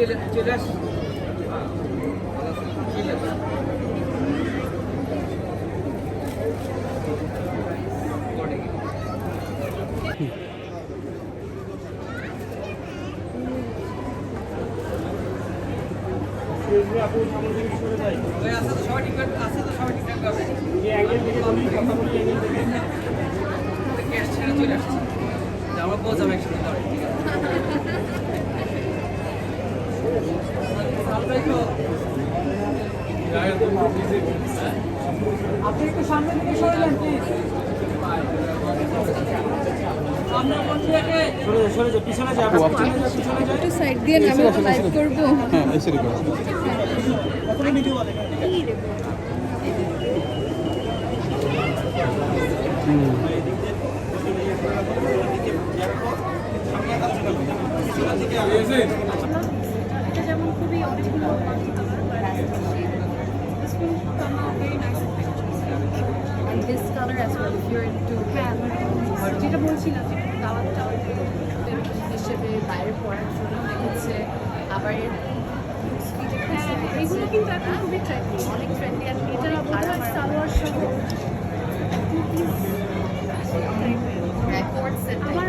চলে আস চলে আসছে আমরা পৌঁছাবো একসাথে আপনি একটু সামনে থেকে সরলেন প্লিজ সরে যাও পিছনে যাও একটু সাইড দিয়ে আমি লাইভ করব। হ্যাঁ এসে রেখো কখনো ভিডিও বলে এটা যেমন খুবই অনেকগুলো and this color as well if you're into যেটা বলছিলাম যে দাওয়াত টাওয়াত হিসেবে বাইরে পড়ার জন্য দেখছে আবার এগুলো কিন্তু এখন খুবই ট্রেন্ডি অনেক ট্রেন্ডি আর এটা আবার সালোয়ার সহ রেকর্ড সেট আমার